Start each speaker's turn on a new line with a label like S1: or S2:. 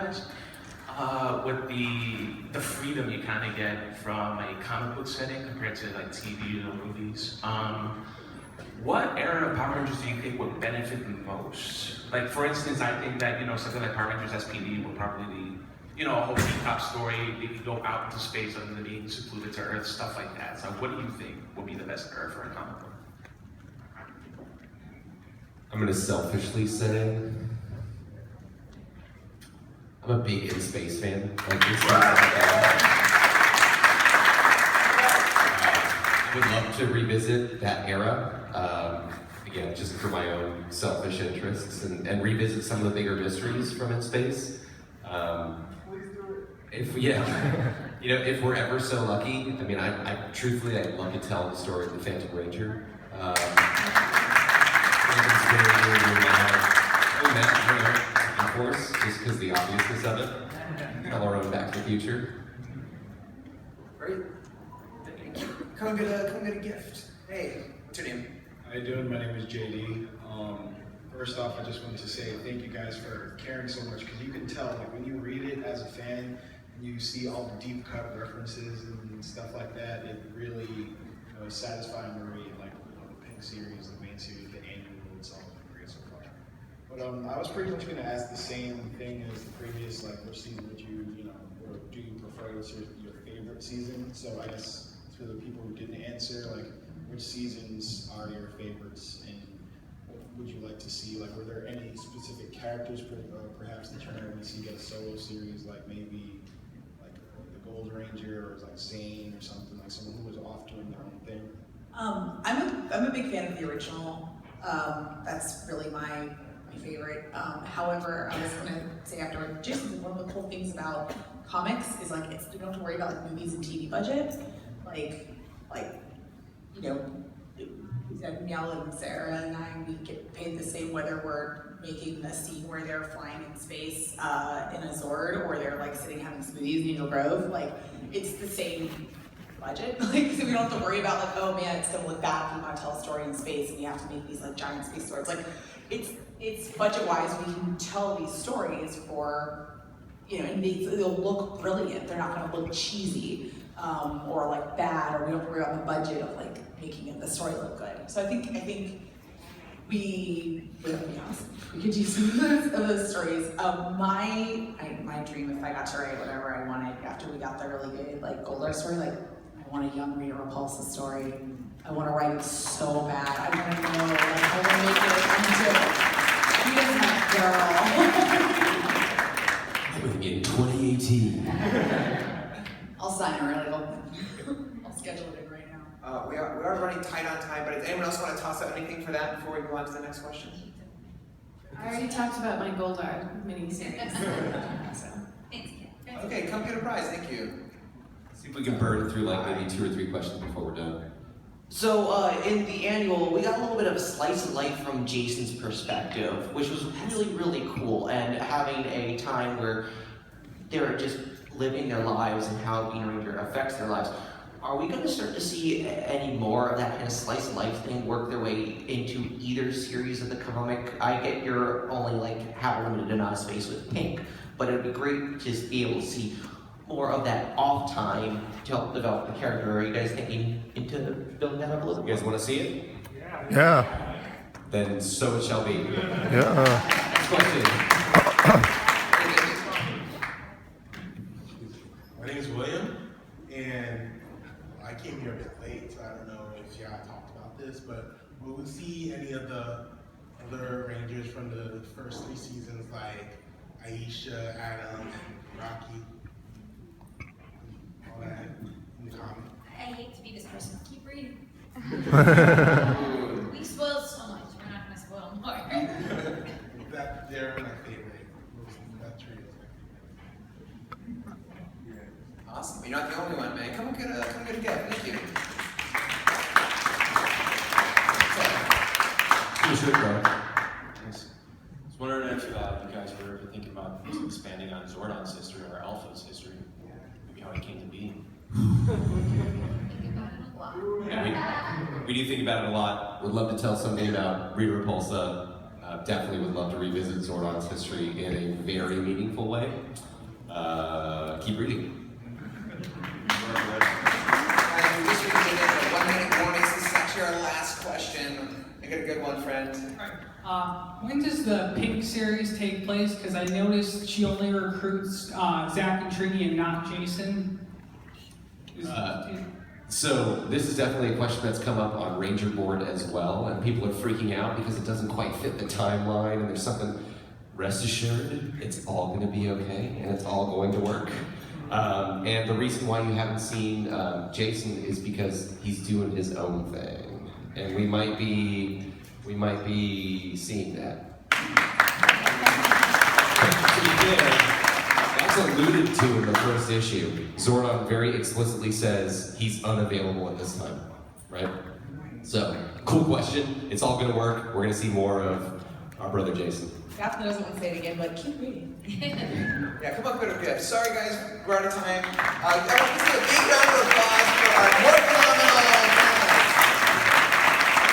S1: franchise. With the freedom you kind of get from a comic book setting compared to like TV or movies. What era of Power Rangers do you think would benefit the most? Like, for instance, I think that, something like Power Rangers SPD would probably be, a whole top story. They could go out into space other than being secluded to Earth, stuff like that. So what do you think would be the best era for a comic book?
S2: I'm gonna selfishly say, I'm a big in space fan. Like, I would love to revisit that era. Again, just for my own selfish interests, and revisit some of the bigger mysteries from in space. If we're ever so lucky, I mean, truthfully, I'd love to tell the story of the Phantom Ranger. Of course, just because the obviousness of it. Tell our own Back to the Future.
S3: Great. Come get a gift. Hey, what's your name?
S4: How you doing? My name is JD. First off, I just wanted to say thank you guys for caring so much, because you can tell, like, when you read it as a fan and you see all the deep cut references and stuff like that, it really is satisfying to read. Like the Pink series, the main series, the annual, it's all been great so far. But I was pretty much going to ask the same thing as the previous, like, which season would you, or do you prefer your favorite season? So I guess for the people who didn't answer, like, which seasons are your favorites, and what would you like to see? Like, were there any specific characters, perhaps that you're going to see get a solo series, like maybe like the Gold Ranger, or like Zane or something, like someone who was off doing their own thing?
S5: I'm a big fan of the original. That's really my favorite. However, I was gonna say afterward, Jason, one of the cool things about comics is like you don't have to worry about like movies and TV budget. Like Miel and Sarah and I, we get paid the same whether we're making a scene where they're flying in space in a Zord, or they're like sitting having smoothies in Angel Grove. Like, it's the same budget. Like, so we don't have to worry about like, oh man, it's gonna look bad if we want to tell a story in space and we have to make these like giant space stories. Like, it's budget-wise, we can tell these stories for, and they'll look brilliant. They're not gonna look cheesy. Or like bad, or we don't worry about the budget of like making the story look good. So I think we could use some of those stories. My dream, if I got to write whatever I wanted after we got the really good like Goldar story, like I want a young Rita Repulsa story. I want to write it so bad. I want to know, like I want to make it into Rita's my girl.
S2: I'm gonna get 2018.
S5: I'll sign it right open. I'll schedule it right now.
S3: We are running tight on time, but does anyone else want to toss out anything for that before we move on to the next question?
S6: I already talked about my Goldar mini-series. So.
S7: Thanks.
S3: Okay, come get a prize, thank you.
S2: See if we can burn through like maybe 2 or 3 questions before we're done.
S8: So in the annual, we got a little bit of a slice of life from Jason's perspective, which was really, really cool, and having a time where they're just living their lives and how being a ranger affects their lives. Are we going to start to see any more of that kind of slice of life thing work their way into either series of the comic? I get you're only like have a limited amount of space with Pink, but it'd be great to just be able to see more of that off time to help develop the character. Are you guys thinking into building that up a little bit?
S2: You guys want to see it?
S9: Yeah.
S2: Then so it shall be.
S9: Yeah.
S2: Next question.
S10: My name is William, and I came here a bit late, so I don't know if y'all talked about this, but will we see any of the other Rangers from the first 3 seasons, like Aisha, Adam, and Rocky? All that in the comic?
S7: I hate to be this person. Keep reading. We spoiled so much. We're not going to spoil more.
S10: They're my favorite. That trio is my favorite.
S3: Awesome, you're not the only one, man. Come get a gift, thank you.
S11: I was wondering if you guys were ever thinking about expanding on Zordon's history or Alpha's history, maybe how he came to be.
S2: Yeah, we do think about it a lot. Would love to tell something about Rita Repulsa definitely would love to revisit Zordon's history in a very meaningful way. Keep reading.
S3: And just for the 1 minute warning, this is actually our last question. Make it a good one, friend.
S12: When does the Pink series take place? Because I noticed she only recruits Zach and Trini and not Jason.
S2: So this is definitely a question that's come up on Ranger Board as well, and people are freaking out because it doesn't quite fit the timeline, and there's something. Rest assured, it's all going to be okay, and it's all going to work. And the reason why you haven't seen Jason is because he's doing his own thing, and we might be seeing that. To be fair, that's alluded to in the first issue. Zordon very explicitly says he's unavailable at this time, right? So, cool question. It's all going to work. We're going to see more of our brother Jason.
S5: Daphne doesn't want to say it again, but keep reading.
S3: Yeah, come on, good or good. Sorry guys, we're out of time.